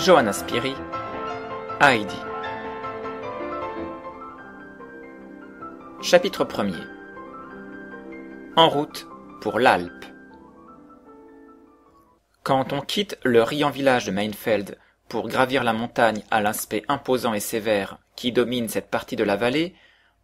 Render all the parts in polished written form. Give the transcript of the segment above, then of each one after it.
Johanna Spyri, Heidi. Chapitre 1er. En route pour l'Alpe. Quand on quitte le riant village de Meinfeld pour gravir la montagne à l'aspect imposant et sévère qui domine cette partie de la vallée,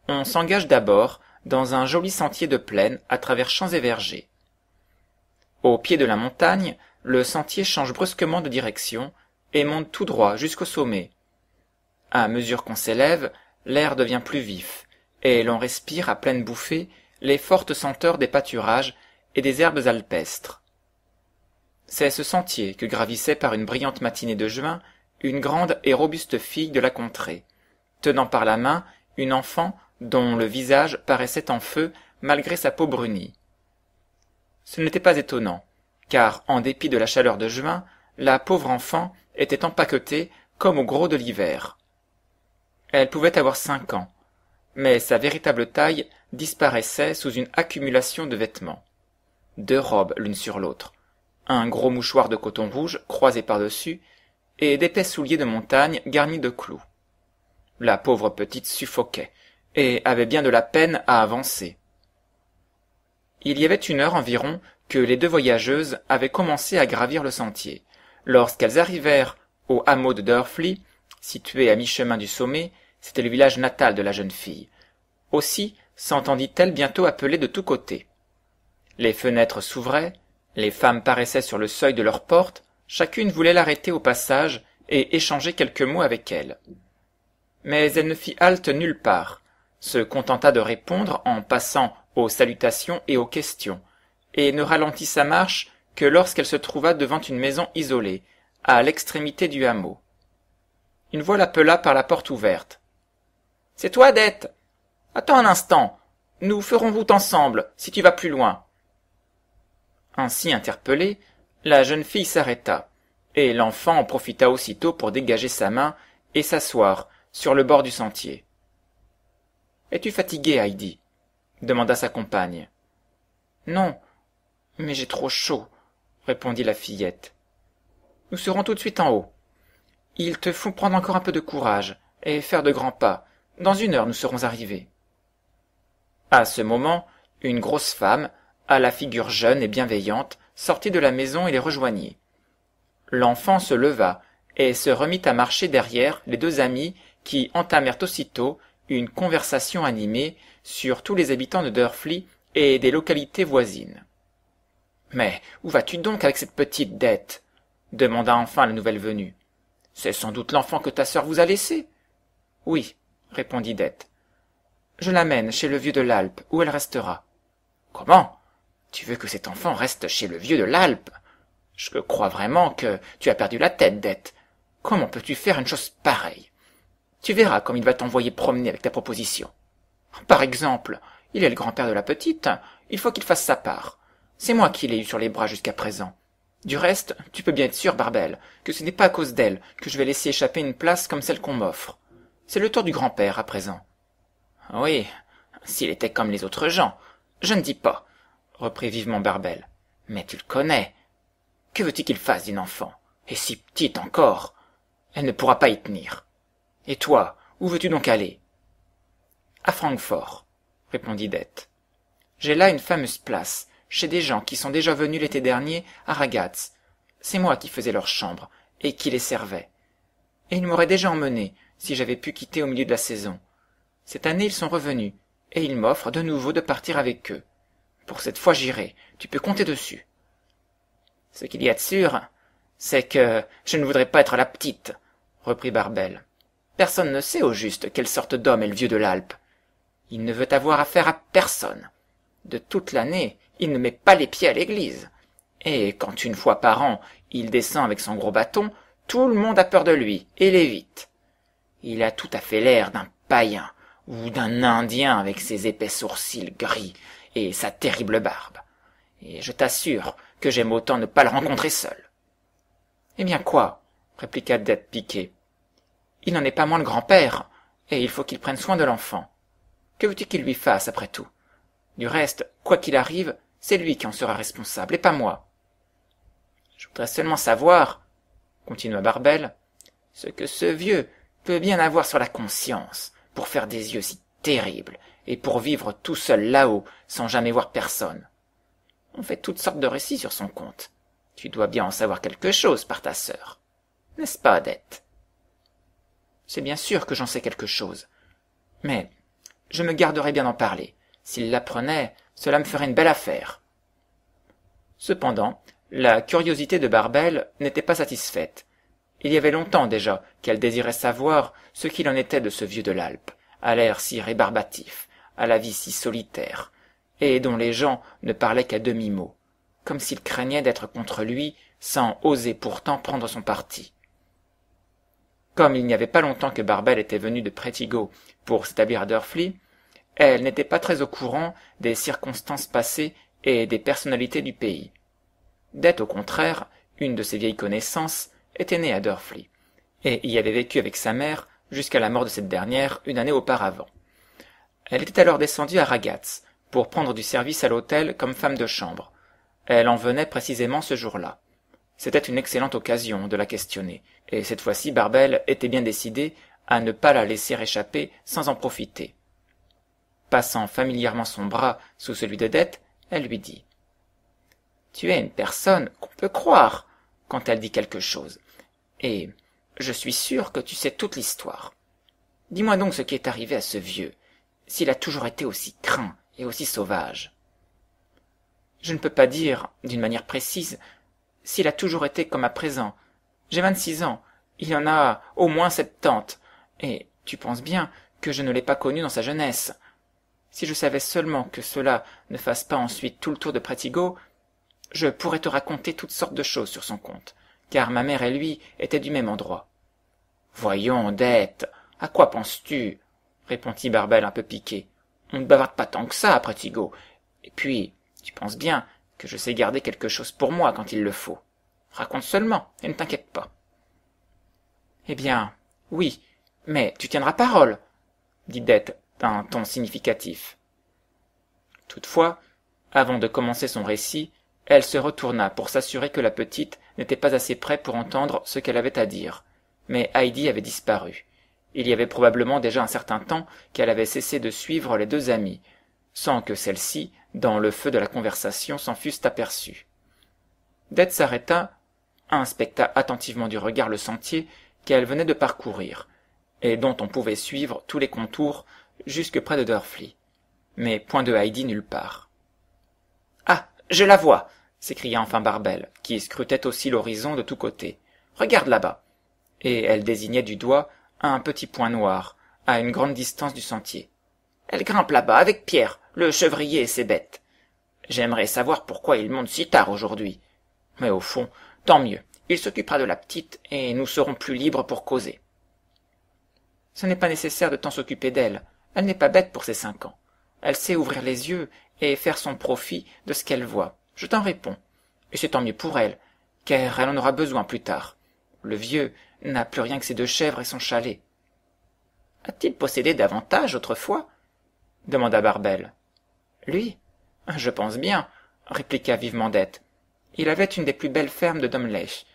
on s'engage d'abord dans un joli sentier de plaine à travers champs et vergers. Au pied de la montagne, le sentier change brusquement de direction et monte tout droit jusqu'au sommet. À mesure qu'on s'élève, l'air devient plus vif, et l'on respire à pleine bouffée les fortes senteurs des pâturages et des herbes alpestres. C'est ce sentier que gravissait par une brillante matinée de juin une grande et robuste fille de la contrée, tenant par la main une enfant dont le visage paraissait en feu malgré sa peau brunie. Ce n'était pas étonnant, car en dépit de la chaleur de juin, la pauvre enfant était empaquetée comme au gros de l'hiver. Elle pouvait avoir 5 ans, mais sa véritable taille disparaissait sous une accumulation de vêtements. 2 robes l'une sur l'autre, un gros mouchoir de coton rouge croisé par-dessus, et d'épais souliers de montagne garnis de clous. La pauvre petite suffoquait, et avait bien de la peine à avancer. Il y avait 1 heure environ que les 2 voyageuses avaient commencé à gravir le sentier. Lorsqu'elles arrivèrent au hameau de Dörfli, situé à mi-chemin du sommet, c'était le village natal de la jeune fille. Aussi s'entendit-elle bientôt appeler de tous côtés. Les fenêtres s'ouvraient, les femmes paraissaient sur le seuil de leur porte, chacune voulait l'arrêter au passage et échanger quelques mots avec elle. Mais elle ne fit halte nulle part, se contenta de répondre en passant aux salutations et aux questions, et ne ralentit sa marche que lorsqu'elle se trouva devant une maison isolée, à l'extrémité du hameau. Une voix l'appela par la porte ouverte. « C'est toi, Dete ? Attends un instant, nous ferons route ensemble, si tu vas plus loin. » Ainsi interpellée, la jeune fille s'arrêta, et l'enfant en profita aussitôt pour dégager sa main et s'asseoir sur le bord du sentier. « Es-tu fatiguée, Heidi ?» demanda sa compagne. « Non, mais j'ai trop chaud, » répondit la fillette. « Nous serons tout de suite en haut. Il te faut prendre encore un peu de courage et faire de grands pas. Dans 1 heure, nous serons arrivés. » À ce moment, une grosse femme, à la figure jeune et bienveillante, sortit de la maison et les rejoignit. L'enfant se leva et se remit à marcher derrière les 2 amis qui entamèrent aussitôt une conversation animée sur tous les habitants de Dörfli et des localités voisines. « Mais où vas-tu donc avec cette petite Dete ?» demanda enfin la nouvelle venue. « C'est sans doute l'enfant que ta sœur vous a laissé. »« Oui, » répondit Dete. « Je l'amène chez le vieux de l'Alpe, où elle restera. »« Comment ? Tu veux que cet enfant reste chez le vieux de l'Alpe ? Je crois vraiment que tu as perdu la tête, Dete. Comment peux-tu faire une chose pareille ? Tu verras comme il va t'envoyer promener avec ta proposition. Par exemple, il est le grand-père de la petite, il faut qu'il fasse sa part. C'est moi qui l'ai eu sur les bras jusqu'à présent. Du reste, tu peux bien être sûr, Barbel, que ce n'est pas à cause d'elle que je vais laisser échapper une place comme celle qu'on m'offre. C'est le tour du grand-père à présent. »« Oui, s'il était comme les autres gens, je ne dis pas, » reprit vivement Barbel. « Mais tu le connais. Que veux-tu qu'il fasse d'une enfant? Et si petite encore. Elle ne pourra pas y tenir. Et toi, où veux-tu donc aller? »« À Francfort, » répondit Dete. « J'ai là une fameuse place, chez des gens qui sont déjà venus l'été dernier à Ragaz. C'est moi qui faisais leur chambre, et qui les servais. Et ils m'auraient déjà emmené, si j'avais pu quitter au milieu de la saison. Cette année ils sont revenus, et ils m'offrent de nouveau de partir avec eux. Pour cette fois j'irai, tu peux compter dessus. »« Ce qu'il y a de sûr, c'est que je ne voudrais pas être la petite, » reprit Barbel. « Personne ne sait au juste quelle sorte d'homme est le vieux de l'Alpe. Il ne veut avoir affaire à personne. De toute l'année, il ne met pas les pieds à l'église. Et quand 1 fois par an, il descend avec son gros bâton, tout le monde a peur de lui, et l'évite. Il a tout à fait l'air d'un païen, ou d'un Indien avec ses épais sourcils gris et sa terrible barbe. Et je t'assure que j'aime autant ne pas le rencontrer seul. »« Eh bien quoi ? » répliqua Dete piquée. « Il n'en est pas moins le grand-père, et il faut qu'il prenne soin de l'enfant. Que veux-tu qu'il lui fasse, après tout ? Du reste, quoi qu'il arrive, c'est lui qui en sera responsable, et pas moi. »« Je voudrais seulement savoir, » continua Barbel, Ce que ce vieux peut bien avoir sur la conscience, pour faire des yeux si terribles, et pour vivre tout seul là-haut, sans jamais voir personne. On fait toutes sortes de récits sur son compte. Tu dois bien en savoir quelque chose par ta sœur. N'est-ce pas, Odette? C'est bien sûr que j'en sais quelque chose. Mais je me garderais bien d'en parler. S'il l'apprenait, cela me ferait une belle affaire. Cependant, la curiosité de Barbel n'était pas satisfaite. Il y avait longtemps déjà qu'elle désirait savoir ce qu'il en était de ce vieux de l'Alpe, à l'air si rébarbatif, à la vie si solitaire, et dont les gens ne parlaient qu'à demi-mot, comme s'ils craignaient d'être contre lui sans oser pourtant prendre son parti. Comme il n'y avait pas longtemps que Barbel était venue de Pretigo pour s'établir à Drfli, elle n'était pas très au courant des circonstances passées et des personnalités du pays. Dete, au contraire, une de ses vieilles connaissances, était née à Drfli, et y avait vécu avec sa mère jusqu'à la mort de cette dernière une année auparavant. Elle était alors descendue à Ragaz pour prendre du service à l'hôtel comme femme de chambre. Elle en venait précisément ce jour-là. C'était une excellente occasion de la questionner, et cette fois-ci Barbel était bien décidée à ne pas la laisser échapper sans en profiter. Passant familièrement son bras sous celui de Dete, elle lui dit « Tu es une personne qu'on peut croire quand elle dit quelque chose, et je suis sûre que tu sais toute l'histoire. Dis-moi donc ce qui est arrivé à ce vieux, s'il a toujours été aussi craint et aussi sauvage. Je ne peux pas dire, d'une manière précise, s'il a toujours été comme à présent. J'ai 26 ans, il y en a au moins 70, et tu penses bien que je ne l'ai pas connu dans sa jeunesse. Si je savais seulement que cela ne fasse pas ensuite tout le tour de Pretigo, je pourrais te raconter toutes sortes de choses sur son compte, car ma mère et lui étaient du même endroit. « Voyons, Dete, à quoi penses-tu » répondit Barbel un peu piqué. « On ne bavarde pas tant que ça à Pretigo. Et puis, tu penses bien que je sais garder quelque chose pour moi quand il le faut. Raconte seulement, et ne t'inquiète pas. »« Eh bien, oui, mais tu tiendras parole, » dit Dete d'un ton significatif. Toutefois, avant de commencer son récit, elle se retourna pour s'assurer que la petite n'était pas assez près pour entendre ce qu'elle avait à dire. Mais Heidi avait disparu. Il y avait probablement déjà un certain temps qu'elle avait cessé de suivre les deux amies, sans que celles-ci, dans le feu de la conversation, s'en fussent aperçues. Dete s'arrêta, inspecta attentivement du regard le sentier qu'elle venait de parcourir, et dont on pouvait suivre tous les contours jusque près de Drfli, mais point de Heidi nulle part. « Ah, je la vois !» s'écria enfin Barbel, qui scrutait aussi l'horizon de tous côtés. « Regarde là-bas !» Et elle désignait du doigt un petit point noir, à une grande distance du sentier. « Elle grimpe là-bas avec Pierre, le chevrier et ses bêtes. J'aimerais savoir pourquoi il monte si tard aujourd'hui. Mais au fond, tant mieux, il s'occupera de la petite, et nous serons plus libres pour causer. » « Ce n'est pas nécessaire de tant s'occuper d'elle, elle n'est pas bête pour ses 5 ans. Elle sait ouvrir les yeux et faire son profit de ce qu'elle voit, je t'en réponds. Et c'est tant mieux pour elle, car elle en aura besoin plus tard. Le vieux n'a plus rien que ses 2 chèvres et son chalet. »« A-t-il possédé davantage autrefois ?» demanda Barbel. « Lui ? Je pense bien, » répliqua vivement Dete. « Il avait une des plus belles fermes de Domlech.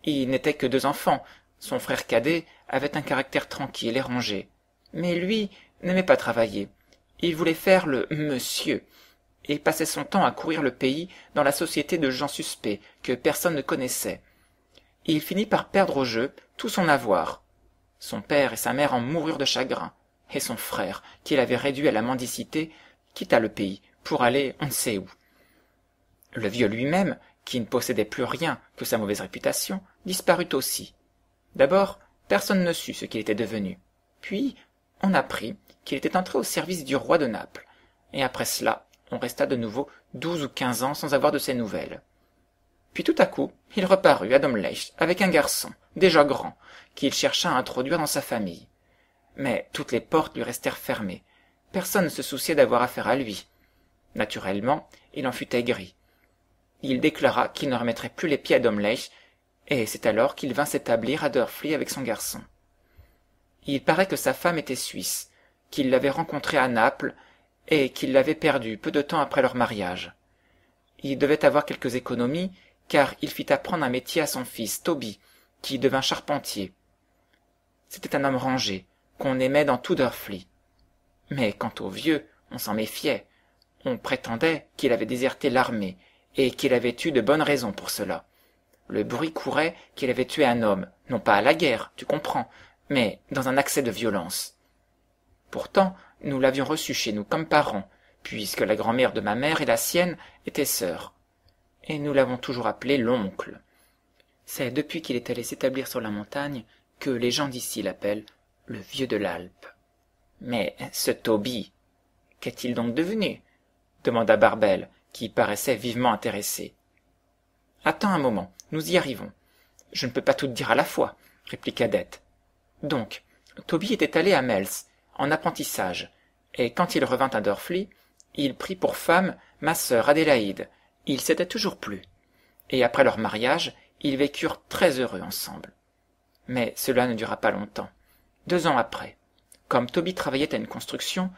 Il n'était que 2 enfants. Son frère cadet avait un caractère tranquille et rangé. Mais lui n'aimait pas travailler. Il voulait faire le monsieur, et passait son temps à courir le pays dans la société de gens suspects que personne ne connaissait. Il finit par perdre au jeu tout son avoir. Son père et sa mère en moururent de chagrin, et son frère, qu'il avait réduit à la mendicité, quitta le pays pour aller on ne sait où. Le vieux lui-même, qui ne possédait plus rien que sa mauvaise réputation, disparut aussi. D'abord, personne ne sut ce qu'il était devenu. Puis, on apprit qu'il était entré au service du roi de Naples, et après cela, on resta de nouveau 12 ou 15 ans sans avoir de ses nouvelles. Puis tout à coup, il reparut à Domlech avec un garçon, déjà grand, qu'il chercha à introduire dans sa famille. Mais toutes les portes lui restèrent fermées. Personne ne se souciait d'avoir affaire à lui. Naturellement, il en fut aigri. Il déclara qu'il ne remettrait plus les pieds à Domlech, et c'est alors qu'il vint s'établir à Drfli avec son garçon. Il paraît que sa femme était suisse, qu'il l'avait rencontrée à Naples, et qu'il l'avait perdue peu de temps après leur mariage. Il devait avoir quelques économies, car il fit apprendre un métier à son fils, Toby, qui devint charpentier. C'était un homme rangé, qu'on aimait dans tout Drfli. Mais quant au vieux, on s'en méfiait. On prétendait qu'il avait déserté l'armée, et qu'il avait eu de bonnes raisons pour cela. Le bruit courait qu'il avait tué un homme, non pas à la guerre, tu comprends, mais dans un accès de violence. Pourtant, nous l'avions reçu chez nous comme parent, puisque la grand-mère de ma mère et la sienne étaient sœurs. Et nous l'avons toujours appelé l'oncle. C'est depuis qu'il est allé s'établir sur la montagne que les gens d'ici l'appellent le vieux de l'Alpe. Mais ce Toby, qu'est-il donc devenu? Demanda Barbel, qui paraissait vivement intéressé. Attends un moment, nous y arrivons. Je ne peux pas tout te dire à la fois, répliqua Dete. Donc, Toby était allé à Mels, en apprentissage, et quand il revint à Drfli, il prit pour femme ma sœur Adélaïde. Ils s'étaient toujours plu. Et après leur mariage, ils vécurent très heureux ensemble. Mais cela ne dura pas longtemps. 2 ans après, comme Toby travaillait à une construction,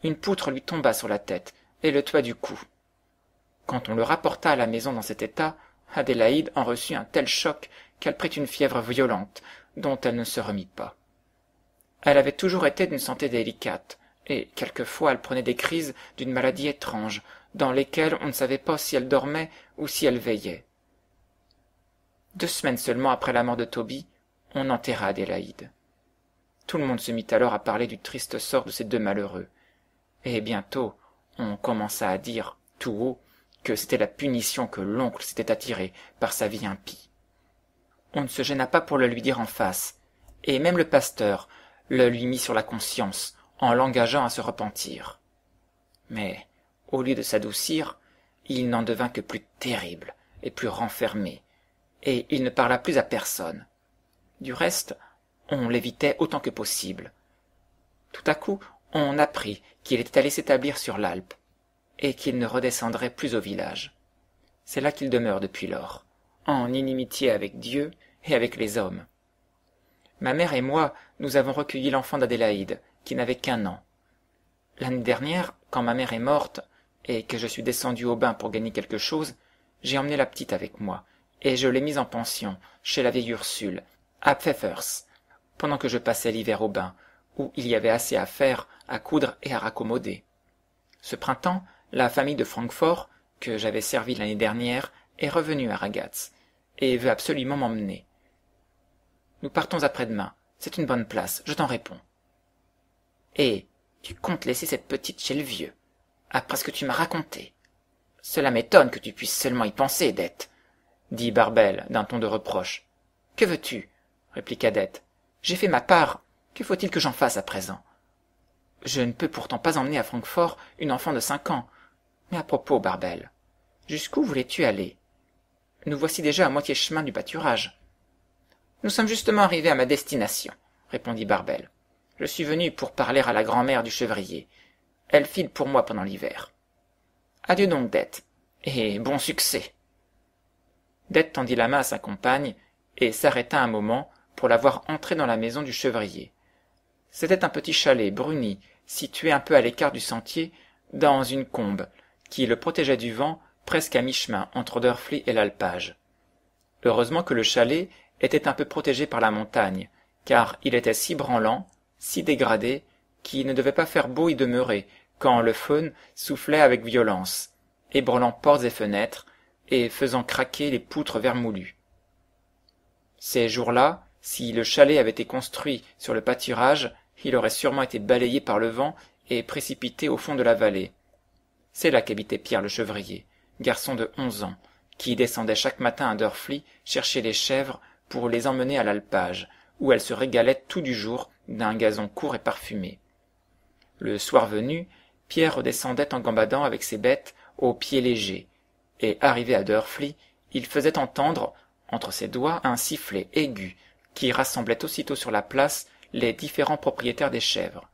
une poutre lui tomba sur la tête et le tua du cou. Quand on le rapporta à la maison dans cet état, Adélaïde en reçut un tel choc qu'elle prit une fièvre violente, dont elle ne se remit pas. Elle avait toujours été d'une santé délicate, et quelquefois elle prenait des crises d'une maladie étrange, dans lesquelles on ne savait pas si elle dormait ou si elle veillait. 2 semaines seulement après la mort de Toby, on enterra Adélaïde. Tout le monde se mit alors à parler du triste sort de ces 2 malheureux, et bientôt on commença à dire, tout haut, que c'était la punition que l'oncle s'était attirée par sa vie impie. On ne se gêna pas pour le lui dire en face, et même le pasteur le lui mit sur la conscience, en l'engageant à se repentir. Mais, au lieu de s'adoucir, il n'en devint que plus terrible et plus renfermé, et il ne parla plus à personne. Du reste, on l'évitait autant que possible. Tout à coup, on apprit qu'il était allé s'établir sur l'Alpe, et qu'il ne redescendrait plus au village. C'est là qu'il demeure depuis lors, en inimitié avec Dieu et avec les hommes. Ma mère et moi, nous avons recueilli l'enfant d'Adélaïde, qui n'avait qu'1 an. L'année dernière, quand ma mère est morte, et que je suis descendu au bain pour gagner quelque chose, j'ai emmené la petite avec moi, et je l'ai mise en pension, chez la vieille Ursule, à Pfeffers, pendant que je passais l'hiver au bain, où il y avait assez à faire, à coudre et à raccommoder. Ce printemps, la famille de Francfort, que j'avais servie l'année dernière, est revenue à Ragaz, et veut absolument m'emmener. Nous partons après-demain, c'est une bonne place, je t'en réponds. Et tu comptes laisser cette petite chez le vieux, après ce que tu m'as raconté. Cela m'étonne que tu puisses seulement y penser, Dete, dit Barbel d'un ton de reproche. Que veux-tu? Répliqua Dete. J'ai fait ma part, que faut-il que j'en fasse à présent? Je ne peux pourtant pas emmener à Francfort une enfant de 5 ans. Mais à propos, Barbel, jusqu'où voulais-tu aller? Nous voici déjà à moitié chemin du pâturage. Nous sommes justement arrivés à ma destination, répondit Barbel. Je suis venu pour parler à la grand-mère du chevrier. Elle file pour moi pendant l'hiver. Adieu donc, Dete, et bon succès. Dete tendit la main à sa compagne et s'arrêta un moment pour la voir entrer dans la maison du chevrier. C'était un petit chalet bruni, situé un peu à l'écart du sentier, dans une combe, qui le protégeait du vent presque à mi-chemin entre Drfli et l'alpage. Heureusement que le chalet était un peu protégé par la montagne, car il était si branlant, si dégradé, qu'il ne devait pas faire beau y demeurer quand le faune soufflait avec violence, ébranlant portes et fenêtres, et faisant craquer les poutres vermoulues. Ces jours-là, si le chalet avait été construit sur le pâturage, il aurait sûrement été balayé par le vent et précipité au fond de la vallée. C'est là qu'habitait Pierre le chevrier, garçon de 11 ans, qui descendait chaque matin à Drfli chercher les chèvres pour les emmener à l'alpage, où elles se régalaient tout du jour d'un gazon court et parfumé. Le soir venu, Pierre redescendait en gambadant avec ses bêtes aux pieds légers, et arrivé à Drfli, il faisait entendre, entre ses doigts, un sifflet aigu, qui rassemblait aussitôt sur la place les différents propriétaires des chèvres.